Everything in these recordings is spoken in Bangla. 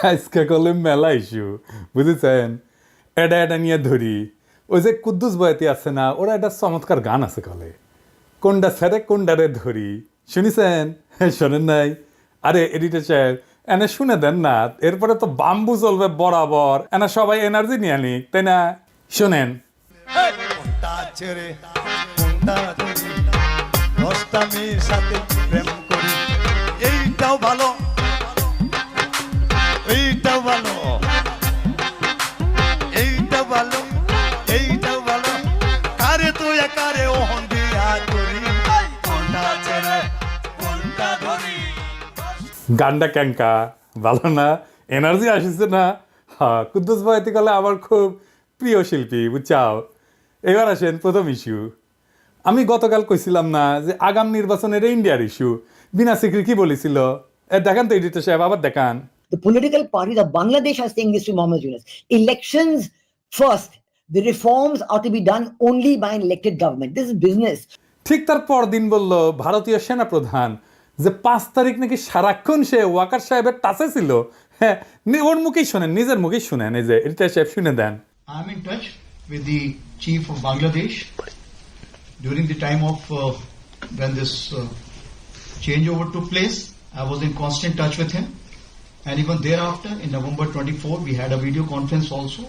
আজকে করলে মেলা ইস্যু বুঝেছেন। এটা এটা নিয়ে ধরি, ওই যে কুদ্দুস বয়াতি আছে না, ওরা একটা চমৎকার গান আছে কলে, কোনটা ছেড়ে কোনটারে ধরি, শুনিছেন? শোনেন নাই? আরে এডিটর সাহেব এনে শুনে দেন না, এরপরে তো বাম্বু চলবে বরাবর, এনা সবাই এনার্জি নিয়ে নিক, তাই না? শোনেন। কোনটা ছেড়ে কোনটা ধরি, 10টা মেয়ের সাথে প্রেম করি, এইটাও ভালো এইটাও ভালো এইটাও ভালো এইটাও ভালো, কারে তুই কারে ওহন দিয়া করি, কোনটা ছেড়ে কোনটা ধরি। গানটা ক্যাঙ্কা ভালো না? এনার্জি আসিছে না? হ্যাঁ, কুদ্দুস বয়াতি কলে আমার খুব প্রিয় শিল্পী, বুঝছাও। এবার আসেন প্রথম ইস্যু। আমি গতকাল কইছিলাম না যে আগাম নির্বাচনের ইন্ডিয়ার ইস্যু, বিনা সিকরি কি বলেছিল? দেখান তো এডিটর সাহেব, আবার দেখান। The political parties of Bangladesh are saying this to Mohammed Yunus. Elections first. The reforms are to be done only by an elected government. This is business. ঠিক তার পরদিন বলল ভারতীয় সেনাপ্রধান যে 5 তারিখ নাকি সারাক্ষণ সে ওয়াকার সাহেবের টাচে ছিল। হ্যাঁ, ওর মুখেই শোনেন, নিজের মুখেই শুনেন, এই যে এডিটর সাহেব শুনে দেন। I'm in touch with the chief of Bangladesh during the time of when this changeover took place. I was in constant touch with him, and even thereafter, in November 24, we had a video conference also.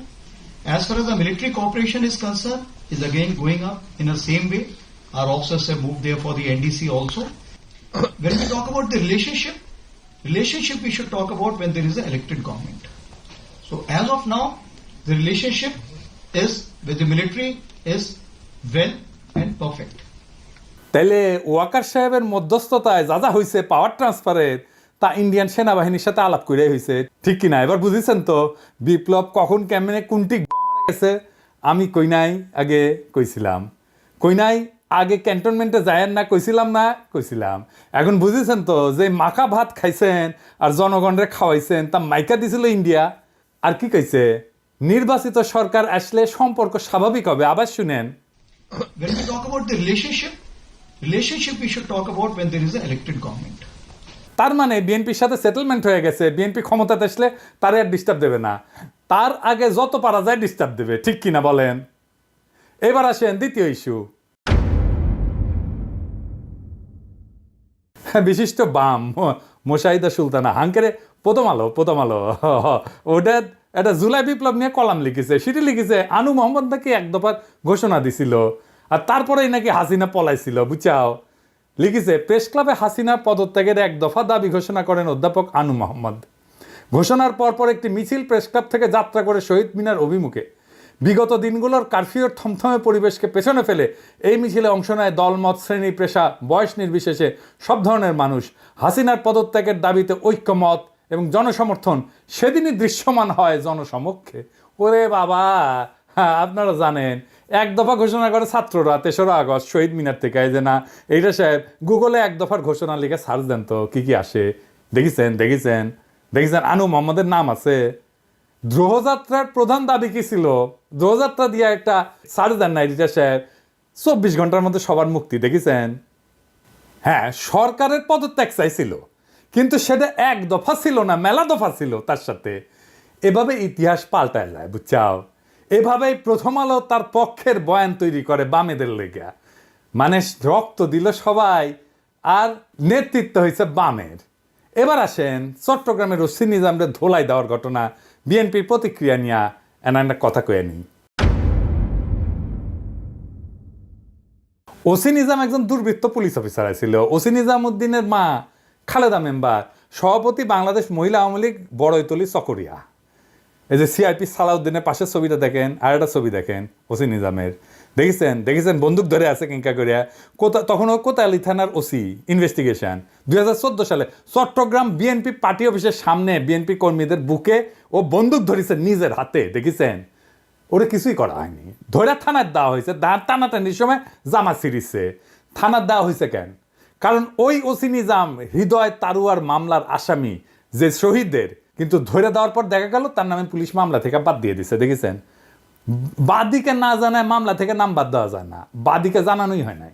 As far as the military cooperation is concerned, is again going up in the same way. Our officers have moved there for the NDC also. When we talk about the relationship we should talk about when there is an elected government. So as of now, the relationship is with the military is well and perfect. তাইলে ওয়াকার সাহেবের মধ্যস্থতায় যা যা হয়েছে পাওয়ার ট্রান্সফারের, তা ইন্ডিয়ান সেনাবাহিনীর সাথে আলাপ করে হয়েছে, ঠিক কিনা? এবার বুঝেছেন তো বিপ্লব কখন কেমনে কোনটি গেছে? আমি কই নাই আগে কইছিলাম, কই নাই আগে ক্যান্টনমেন্টে যায়েন না কইছিলাম না? কইছিলাম। এখন বুঝেছেন তো যে মাখা ভাত খাইছেন আর জনগণরে খাওয়াইছেন, তা মাইকা দিছিল ইন্ডিয়া। আর কি কইছে? নির্বাচিত সরকার আসলে সম্পর্ক স্বাভাবিক হবে। আবার শুনেন। When we talk about the relationship we should talk about when there is an elected government. তার মানে বিএনপির সাথে সেটেলমেন্ট হয়ে গেছে, বিএনপি ক্ষমতাতে আসলে তার আর ডিস্টার্ব দেবে না, তার আগে যত পারা যায় ডিস্টার্ব দেবে, ঠিক কিনা বলেন? এবার আসেন দ্বিতীয় ইস্যু। বিশিষ্ট বাম মোশাহিদা সুলতানা হাঙ্কেরে প্রথম আলো ওটা একটা জুলাই বিপ্লব নিয়ে কলাম লিখেছে, সেটি লিখেছে আনু মোহাম্মদ নাকি এক দফার ঘোষণা দিছিল, আর তারপরেই নাকি হাসিনা পলাইছিল, বুঝাও। লিখেছে প্রেস ক্লাবে হাসিনার পদত্যাগের এক দফা দাবি ঘোষণা করেন অধ্যাপক আনু মোহাম্মদ। ঘোষণার পরপর একটি মিছিল প্রেস ক্লাব থেকে যাত্রা করে শহীদ মিনার অভিমুখে। বিগত দিনগুলোর কারফিউর থমথমে পরিবেশকে পেছনে ফেলে এই মিছিলে অংশ নেয় দলমত, শ্রেণী, পেশা, বয়স নির্বিশেষে সব ধরনের মানুষ। হাসিনার পদত্যাগের দাবিতে ঐক্যমত এবং জনসমর্থন সেদিনই দৃশ্যমান হয় জনসমক্ষে। ওরে বাবা, হ্যাঁ আপনারা জানেন এক দফা ঘোষণা করে ছাত্ররা 3রা আগস্ট শহীদ মিনার থেকে। এই যে না এইটা সাহেব গুগলে এক দফার ঘোষণা লিখে সার্চ দেন তো কি কি আসে। দেখেছেন আনু মোহাম্মদের নাম আছে। দ্রোহযাত্রার প্রধান দাবি কি ছিল? দ্রোহযাত্রা দিয়ে একটা সার্চ দেন না এডিটর সাহেব, 24 ঘন্টার মধ্যে সবার মুক্তি। দেখেছেন? হ্যাঁ, সরকারের পদত্যাগ চাইছিল, কিন্তু সেটা এক দফা ছিল না, মেলা দফা ছিল তার সাথে। এভাবে ইতিহাস পাল্টায় যায়, বুঝছাও। এভাবেই প্রথম আলো তার পক্ষের বয়ান তৈরি করে বামেদের লেগা, মানে রক্ত দিল সবাই আর নেতৃত্ব হয়েছে বামের। এবার আসেন চট্টগ্রামের ওসি নিজামরে ধোলাই দেওয়ার ঘটনা, বিএনপির প্রতিক্রিয়া নিয়ে একটা কথা কয়ে নি। ওসি নিজাম একজন দুর্বৃত্ত পুলিশ অফিসার ছিল। ওসি নিজামউদ্দিনের মা খালেদা মেম্বার, সভাপতি বাংলাদেশ মহিলা আওয়ামী লীগ বড়ইতলি চকরিয়া। এই যে সিআইপি সালাউদ্দিনের পাশের ছবিটা দেখেন, আর একটা ছবি দেখেন ওসি নিজামের। দেখেছেন বন্দুক ধরে আছে কিংকা করিয়া। তখন ও কোতালি থানার ওসি, ইনভেস্টিগেশন। 2014 সালে চট্টগ্রাম বিএনপি পার্টি অফিসের সামনে বিএনপি কর্মীদের বুকে ও বন্দুক ধরেছে নিজের হাতে। দেখেছেন? ওরে কিছুই করা হয়নি, ধরে থানার দেওয়া হয়েছে। টানাটানির সময় জামা ছিঁড়িছে। থানার দেওয়া হয়েছে কেন? কারণ ওই ওসি নিজাম হৃদয় তারুয়ার মামলার আসামি যে শহীদদের, কিন্তু ধরে দেওয়ার পর দেখা গেল তার নামে পুলিশ মামলা থেকে বাদ দিয়ে দিছে। দেখেছেন? বাদীকে না জানায় মামলা থেকে নাম বাদ দেওয়া যায় না, বাদীকে জানানোই হয় নাই।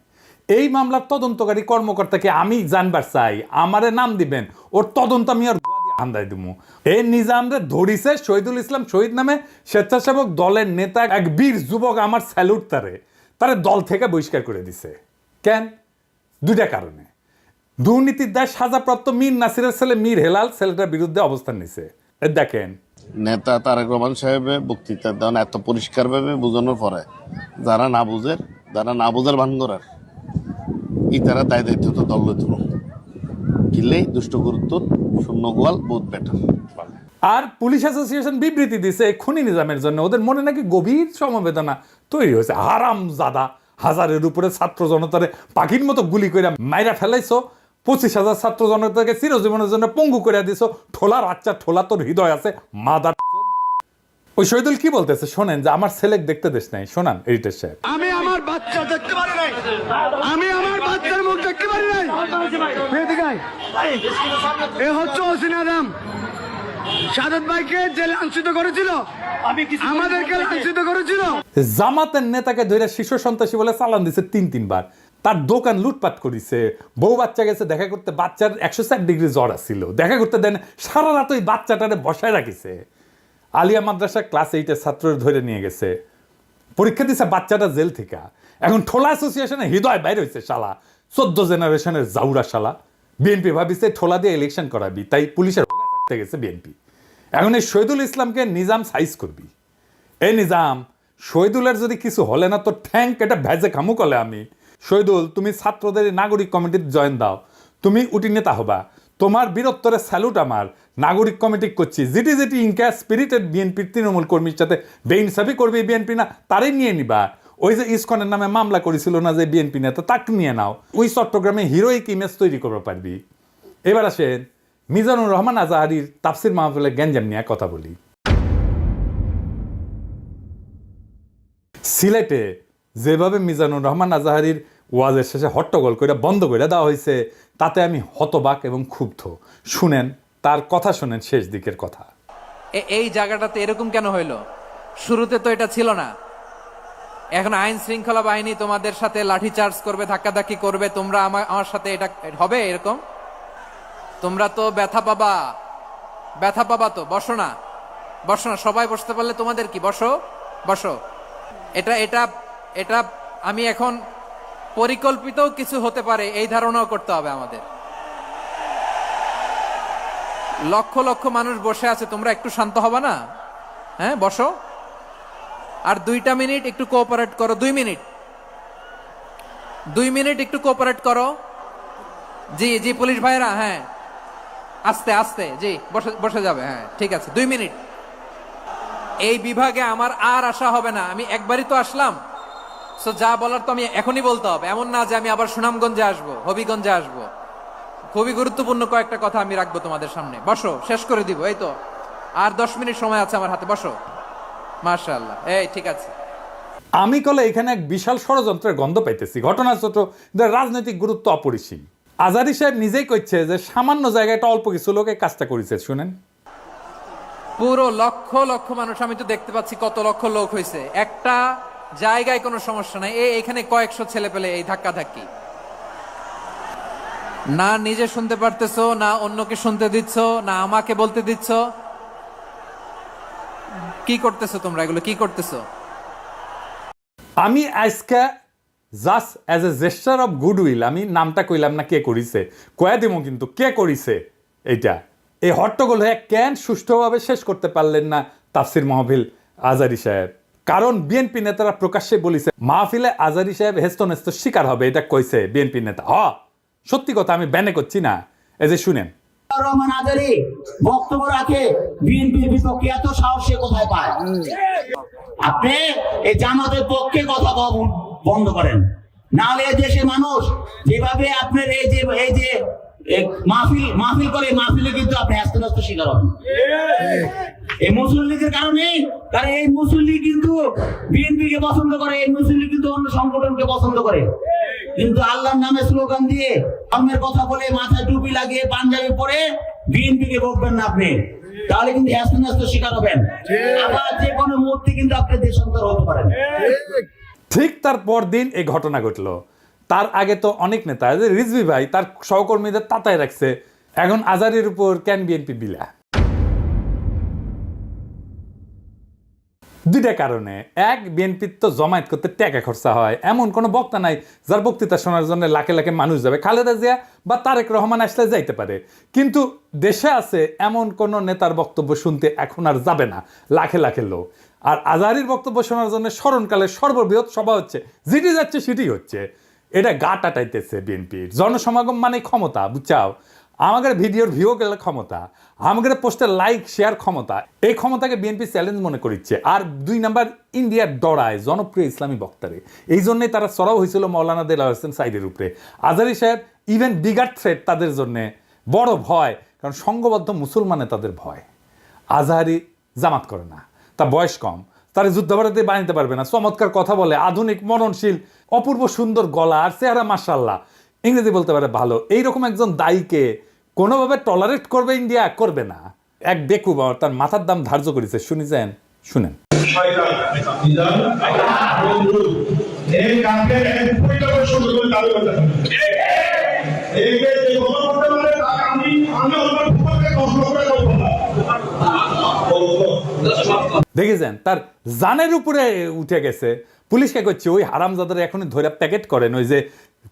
এই মামলার তদন্তকারী কর্মকর্তাকে আমি জানবার চাই, আমারে নাম দিবেন, ওর তদন্ত আমি আর আন্দাই দিমু। এই নিজামরে ধরিছে শহীদুল ইসলাম শহীদ নামে স্বেচ্ছাসেবক দলের নেতা এক বীর যুবক, আমার স্যালুট তারে দল থেকে বহিষ্কার করে দিছে। কেন? দুইটা কারণে। দুর্নীতির দায় সাজাপ্রাপ্ত মীর নাসিরের ছেলে মীর হেলাল ছেলেটার বিরুদ্ধে অবস্থান নিছে। দেখেন নেতা তারেক রহমান সাহেবের বক্তৃতা দেন এত পরিষ্কারভাবে বোঝানোর পরে যারা না বুঝার ভান করার তারা দায় দায়িত্ব তো দল লইত কিনলেই দুষ্ট গুরুত্ব শূন্য গোয়াল বহুত বেটার। আর পুলিশ অ্যাসোসিয়েশন বিবৃতি দিছে খুনি নিজামের জন্য ওদের মনে নাকি গভীর সমবেদনা তৈরি হয়েছে। হারাম জাদা, হাজারের উপরে ছাত্র জনতারে পাখির মতো গুলি করে মাইরা ফেলাইছো, 25,000 ছাত্র জনতাকে চিরজীবনের জন্য পঙ্গু করে দিছো। ঠোলা বাচ্চা, ঠোলা তোর হৃদয় আছে মাদার। ওই শহীদুল কি বলতেছে শোনেন, যে আমার ছেলে দেখতে দেশ নাই। শোনান এডিটর সাহেব। আমি আমার বাচ্চা দেখতে পারি নাই, আমি আমার বাচ্চার মুখ দেখতে পারি নাই। এ হচ্ছে ওসিনারাম সাদত ভাইকে যে লাঞ্ছিত করেছিল, আমাদেরকে লাঞ্ছিত করেছিল। জামাতের নেতাকে ধরে শিশু সন্ত্রাসী বলে চালান দিছে 3-3 বার। তার দোকান লুটপাট করিছে। বউ বাচ্চা গেছে দেখা করতে, বাচ্চার 104 ডিগ্রি জ্বর আসছিল, দেখা করতে দেন, সারা রাত ওই বাচ্চাটারে বসায় রাখিছে। আলিয়া মাদ্রাসা ক্লাস 8-এর ছাত্রের ধরে নিয়ে গেছে, পরীক্ষা দিছে বাচ্চাটা জেল থেকে। এখন ঠোলা অ্যাসোসিয়েশনে হৃদয় বাইরে হয়েছে শালা, 14 জেনারেশনের জাউরা শালা। বিএনপি ভাবিছে ঠোলা দিয়ে ইলেকশন করাবি, তাই পুলিশের গেছে বিএনপি। এখন এই শহীদুল ইসলামকে নিজাম সাইজ করবি। এই নিজাম, শহীদুলের যদি কিছু হলে না তো ঠ্যাঙ্ক এটা ভেজে খামু কলে আমি। শহীদুল, তুমি ছাত্রদের নাগরিক কমিটির জয়েন দাও, তুমি উটি নেতা হবা। তোমার বীরত্বরে স্যালুট আমার। নাগরিক কমিটি করছি, যেটি ইনকা স্পিরিটেড বিএনপির তৃণমূল কর্মীর সাথে বেইনসাফি করবে বিএনপি না, তারাই নিয়ে নিবা। ওই যে ইসকনের নামে মামলা করেছিল না যে বিএনপি নেতা, তাকে নিয়ে নাও। ওই চট্টগ্রামে হিরোইক ইমেজ তৈরি করতে পারবি। এবার আসেন মিজানুর রহমান আজাহারির তাফসির মাহফিলে গ্যাঞ্জাম নিয়ে কথা বলি। সিলেটে যেভাবে মিজানুর রহমান আজাহারির ওয়াজের শেষে হট্টগোল করে বন্ধ করে দেওয়া হয়েছে, তাতে আমি হতবাক এবং ক্ষুব্ধ। শুনেন তার কথা, শুনেন শেষ দিকের কথা। এই জায়গাটাতে এরকম কেন হইল? শুরুতে তো এটা ছিল না। এখন আইন শৃঙ্খলা বাহিনী তোমাদের সাথে লাঠিচার্জ করবে, ধাক্কাধাক্কি করবে, তোমরা আমার সাথে এটা হবে এরকম? তোমরা তো ব্যথা পাবা তো। বসো না, সবাই বসতে পারলে তোমাদের কি? বসো। এটা আমি এখন পরিকল্পিত কিছু হতে পারে এই ধারণাও করতে হবে আমাদের। লক্ষ লক্ষ মানুষ বসে আছে, তোমরা একটু শান্ত হবে না? হ্যাঁ, বসো। আর 2 মিনিট একটু কোঅপারেট করো। 2 মিনিট একটু কোঅপারেট করো। জি পুলিশ ভাইরা, হ্যাঁ আস্তে জি বসে যাবে। হ্যাঁ ঠিক আছে, 2 মিনিট। এই বিভাগে আমার আর আসা হবে না, আমি একবারই তো আসলাম। সো যা বলার তো আমি এখনই বলতে হবে, এমন না যে আমি আবার সুনামগঞ্জে আসবো, হবিগঞ্জে আসবো। খুবই গুরুত্বপূর্ণ কয়েকটা কথা আমি রাখবো তোমাদের সামনে। বসো, শেষ করে দিব। এই তো আর 10 মিনিট সময় আছে আমার হাতে। বসো। মাশাআল্লাহ, এই ঠিক আছে। আমি কলে এখানে এক বিশাল ষড়যন্ত্রের গন্ধ পাইতেছি। ঘটনা ছোট, রাজনৈতিক গুরুত্ব অপরিসীম। আজারি সাহেব নিজেই কইছে যে সামান্য জায়গায় অল্প কিছু লোক এই কাজটা করেছে। শুনেন, পুরো লক্ষ লক্ষ মানুষ, আমি তো দেখতে পাচ্ছি কত লক্ষ লোক হয়েছে। একটা জায়গায় কোনো সমস্যা নাই, এখানে কয়েকশো ছেলে পেলে এই ধাক্কাধাক্কি। না নিজে শুনতে পারতেছো, না অন্যকে শুনতে দিচ্ছ, না আমাকে বলতে দিচ্ছ। কি করতেছো তোমরা? এগুলো কি করতেছো? আমি আজকে just as a gesture of goodwill, আমি নামটা কইলাম না কে করিছে, কয়া দিব কিন্তু কে করিছে এইটা। এই হট্টগোল হয়ে কেন সুষ্ঠুভাবে শেষ করতে পারলেন না তাফসির মাহফিল আজারি সাহেব? কারণ বিএনপি নেতারা প্রকাশ্যে বলিছে মাহফিলে আজারি সাহেব হেস্তনেস্ত শিকার হবে, এটা কইছে বিএনপি নেতা। সত্যি কথা, আমি ব্যানে করছি না। এই যে শুনেন, রহমান আজারি বক্তব্য রাখে বিএনপির বিপক্ষে, এত সাহস সে কোথায় পায়? আপনি এই জামাতের পক্ষে কথা বন্ধ করেন, নাহলে দেশের মানুষ যেভাবে আপনার এই যে মাহফিল করে, মাহফিলে কিন্তু আপনি আস্তে আস্তে শিকার হবেন এই মুসলিম লীগের কারণে। কারণ এই মুসলিম লীগ কিন্তু বিএনপি কে পছন্দ করে, এই মুসলিম লীগ কিন্তু অন্য সংগঠনকে পছন্দ করে। কিন্তু আল্লাহর নামে স্লোগান দিয়ে, ধর্মের কথা বলে, মাথায় টুপি লাগিয়ে, পাঞ্জাবি পরে বিএনপি কে বলবেন না আপনি, তাহলে কিন্তু আস্তে আস্তে শিকার হবেন। আবার যে কোনো মুহূর্তে কিন্তু আপনি দেশান্তর হতে পারেন। ঠিক তার পরদিন এই ঘটনা ঘটলো। তার আগে তো অনেক নেতা, রিজভী ভাই তার সহকর্মীদের তাতায় রাখছে, এখন আজারির উপর কেন বিএনপি বিলা? দুইটা কারণে। এক, বিএনপির তো জমায়েত করতে টাকা খরচা হয়, এমন কোনো বক্তা নাই যার বক্তৃতা শোনার জন্য লাখে লাখে মানুষ যাবে। খালেদা জিয়া বা তারেক রহমান আসলে যাইতে পারে, কিন্তু দেশে আছে এমন কোন নেতার বক্তব্য শুনতে এখন আর যাবে না লাখে লাখে লোক। আর আজহারীর বক্তব্য শোনার জন্য স্মরণকালের সর্ববৃহৎ সভা হচ্ছে, যেটি যাচ্ছে সেটি হচ্ছে। এটা গা টাটাইতেছে বিএনপির। জনসমাগম মানে ক্ষমতা, বুঝছাও? আমাদের ভিডিওর ভিউ গেলে ক্ষমতা, আমাদের পোস্টের লাইক শেয়ার ক্ষমতা, এই ক্ষমতাকে বিএনপি চ্যালেঞ্জ মনে করিচ্ছে। আর 2 নাম্বার, ইন্ডিয়ার ডরায় জনপ্রিয় ইসলামী বক্তারে, এই জন্যই তারা চড়াও হয়েছিল মৌলানা দেলাওয়ার হোসেন সাইদের উপরে। আজহারী সাহেব ইভেন বিগার থ্রেট তাদের জন্য বড় ভয়, কারণ সংঘবদ্ধ মুসলমানে তাদের ভয়। আজহারী জামাত করে না, তার বয়স কম, তারা যুদ্ধাপরাধী বানাইতে পারবে না, চমৎকার কথা বলে, আধুনিক মননশীল, অপূর্ব সুন্দর গলা আর চেহারা মাশাআল্লাহ, ইংরেজি বলতে পারে ভালো। এইরকম একজন দায়ীকে কোনোভাবে টলারেট করবে ইন্ডিয়া? করবে না। এক বেকুব তার মাথার দাম ধার্য করেছে, শুনেছেন? শুনেন। দেখেছেন তার জানের উপরে উঠে গেছে। পুলিশকে করছে ওই হারামজাদারা এখনই ধরে প্যাকেট করেন, ওই যে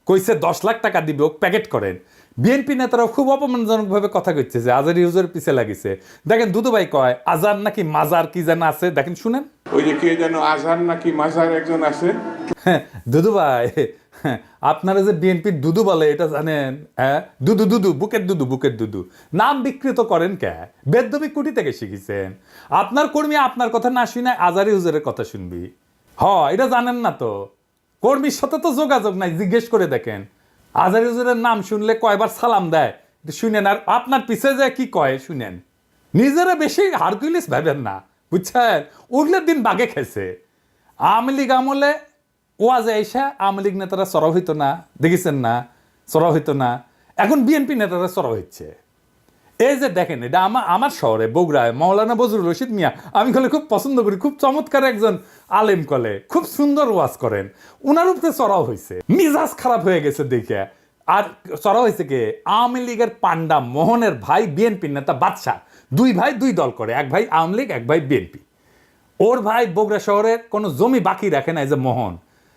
কইছে 10 লাখ টাকা দিবে ও প্যাকেট করেন। বিএনপি নেতারাও খুব অপমানজনক ভাবে কথা কইছে যে আজহারী হুজুরের পিছে লাগিছে। দেখেন দুদু ভাই কয় আজহার নাকি মাজার কি যেন আছে, দেখেন শুনেন। ওই যে কে যেন আজহার নাকি মাজার একজন আছে। দুদু ভাই, আপনারা যে বিএনপির দুদু বলে এটা জানেন? হ্যাঁ, দুদু দুদু, বুকের দুদু, বুকের দুদু নাম বিকৃত করেন কে? বেদবি কুটি থেকে শিখেছেন। আপনার কর্মী আপনার কথা না শুনে আজহারী হুজুরের কথা শুনবি? এটা জানেন না তো? কর্মীর সাথে তো যোগাযোগ নাই, জিজ্ঞেস করে দেখেন। আজহারী হুজুরের নাম শুনলে কয়বার সালাম দেয় শুনেন, আর আপনার পিছে যে কি কয় শুনেন। নিজেরা বেশি হারকুলিস ভাবেন না, বুঝছেন? উঠলে দিন বাগে খেয়েছে। আওয়ামী লীগ আমলে ওয়াজে এসে আওয়ামী লীগ নেতারা চড়াও হইতো না, দেখেছেন না? চড়াও হইতো না। এখন বিএনপি নেতারা চড়াও হচ্ছে। এই যে দেখেন, এটা আমার শহরে বগুড়ায় মৌলানা বজরুল রশিদ মিয়া, আমি কলে খুব পছন্দ করি, খুব চমৎকার একজন আলেম, কলে খুব সুন্দর ওয়াজ করেন। ওনার উপরে চড়াও হয়েছে, মিজাজ খারাপ হয়ে গেছে দেখে। আর চড়াও হয়েছে কে? আওয়ামী লীগের পান্ডা মোহনের ভাই বিএনপির নেতা বাদশাহ। 2 ভাই 2 দল করে, এক ভাই আওয়ামী লীগ, এক ভাই বিএনপি। ওর ভাই বগুড়া শহরের কোনো জমি বাকি রাখে না, এই যে মোহন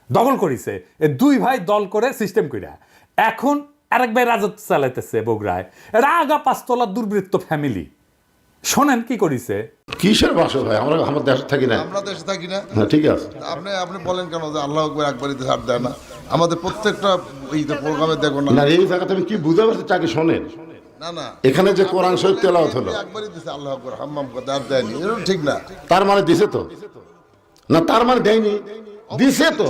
দখল করেছে। 2 ভাই দল করে সিস্টেম কইরা এখন আরেক ভাই রাজত্ব চালাইতেছে বগুড়ায়। এরা আগা 5 তলার দুর্বৃত্ত ফ্যামিলি। শোনেন কি করিছে। কিসের ভাষা ভাই? আমরা আমার দেশে থাকি না। আমরা দেশে থাকি না। হ্যাঁ, ঠিক আছে। আপনি বলেন কেন যে আল্লাহ আকবার একবারই ছাড় দেয় না? আমাদের প্রত্যেকটা প্রোগ্রামে দেখো না। না, এই জায়গাতে আমি কি বুঝতে পারছি তাকে শোনেন। না না, এখানে যে কোরআন শরীফ তেলাওয়াত হলো, একবারই দিছে আল্লাহ আকবার, হাম্মাম করতে আর দেয়নি, এটা ঠিক না। তার মানে দিছে তো? না, তার মানে দেয়নি, দিছে তো।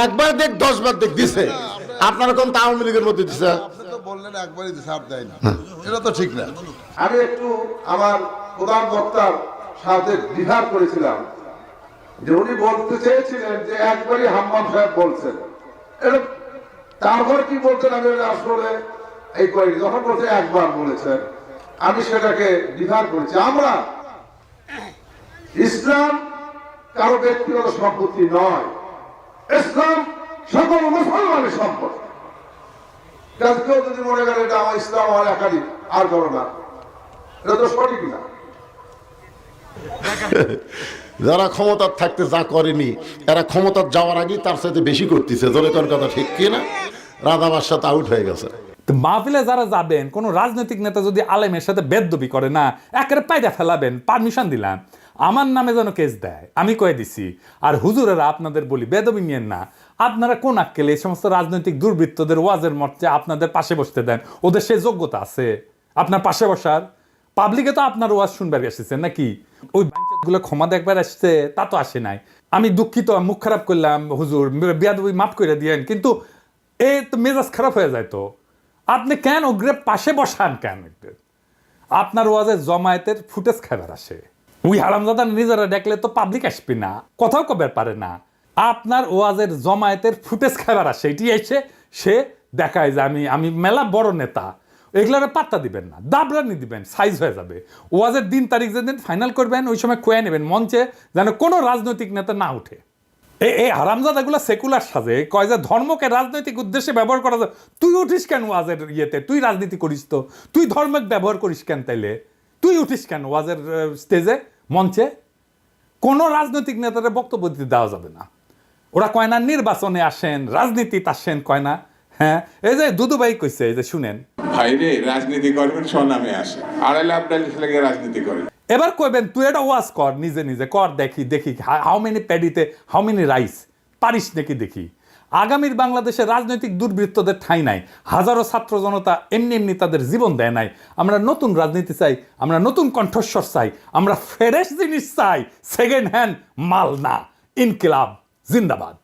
একবার দেখ 10 বার দেখ দিছে। আপনারা কোন আওয়ামী লীগের মধ্যে দিছে? আপনি তো বললেন একবারই দিছে আর দেয়নি, এটা তো ঠিক না। আমি একটু আমার প্রধান বক্তার সাথে দ্বিধার করেছিলাম যে উনি বলতে চেয়েছিলেন যে একবারই হাম্মাম সাহেব বলছেন, এটা তারপর কি বলছেন আমি আসলে এই করি, যখন বলছে একবার বলেছেন আমি সেটাকে দ্বিধার করেছি। আমরা ইসলাম কারো ব্যক্তিগত সম্পত্তি নয়, ইসলাম সকল মুসলমানের সম্পদ। কেউ যদি মনে করে এটা আমার ইসলাম আমার একাধিক আর করো না, এটা তো সঠিক না। যারা ক্ষমতার থাকতে যা করেনি, এরা ক্ষমতার যাওয়ার আগেই তার সাথে বেশি করতেছে। জোরে কোন কথা ঠিক কি না? রাধাবার সাথে আউট হয়ে গেছে। মাহফিলে যারা যাবেন, কোন রাজনৈতিক নেতা যদি আলেমের সাথে বেদবি করে না, একেবারে পায়দা ফেলাবেন, পারমিশন দিলাম, আমার নামে যেন কেস দেয়, আমি কয়ে দিছি। আর হুজুরেরা আপনাদের বলি বেদবি নিয়েন না। আপনারা কোন আক্কেলে এই সমস্ত রাজনৈতিক দুর্বৃত্তদের ওয়াজের মঞ্চে আপনাদের পাশে বসতে দেন? ওদের সেই যোগ্যতা আছে আপনার পাশে বসার? পাবলিকে তো আপনার ওয়াজ শুনবার এসেছেন নাকি? ওই গুলো ক্ষমা দেখবার আসছে, তা তো আসে নাই। আমি দুঃখিত, মুখ খারাপ করলাম, হুজুর বেয়াদবি মাফ করে দিয়েন, কিন্তু এই তো মেজাজ খারাপ হয়ে যায়। তো আপনি কেন ওগ্রে পাশে বসান কেন? আপনার ওয়াজের জমায়েতের ফুটেজ খাবার আসে, ওই হারামজাদা নিজেরা দেখলে তো পাবলিক আসবে না, কথাও কবার পারে না। আপনার ওয়াজের জমায়েতের ফুটেজ খাবার আসে, এটি এসে সে দেখায় যে আমি মেলা বড় নেতা। এগুলোর পাত্তা দিবেন না, দাবরানি দিবেন, সাইজ হয়ে যাবে। ওয়াজের দিন তারিখ যেদিন ফাইনাল করবেন ওই সময় খোয়া নেবেন মঞ্চে, যেন কোনো রাজনৈতিক নেতা না উঠে। এই হারামজাদাগুলো সেকুলার সাজে কয় যে ধর্মকে রাজনৈতিক উদ্দেশ্যে ব্যবহার করা যায়। তুই উঠিস কেন ওয়াজের ইয়েতে? তুই রাজনীতি করিস তো, তুই ধর্মকে ব্যবহার করিস কেন তাইলে? তুই উঠিস কেন ওয়াজের স্টেজে, মঞ্চে? কোনো রাজনৈতিক নেতাদের বক্তব্য দিতে দেওয়া যাবে না। ওরা কয় না নির্বাচনে আসেন, রাজনীতিতে আসেন, কয় না। হ্যাঁ, এই যে দুদুভাই কইছে, এই যে শুনেন, ভাইরে রাজনীতি করবেন স্বনামে আসে, আড়াই লাখ লেগে রাজনীতি করেন। এবার কইবেন তুই এটা ওয়াজ কর, নিজে নিজে কর, দেখি দেখি হাউ মেনি প্যাডিতে হাউ মেনি রাইস, পারিস নাকি দেখি। আগামীর বাংলাদেশে রাজনৈতিক দুর্বৃত্তদের ঠাঁই নাই। হাজারো ছাত্র জনতা এমনি এমনি তাদের জীবন দেয় নাই। আমরা নতুন রাজনীতি চাই, আমরা নতুন কণ্ঠস্বর চাই, আমরা ফ্রেশ জিনিস চাই, সেকেন্ড হ্যান্ড মাল না। ইনকিলাব জিন্দাবাদ।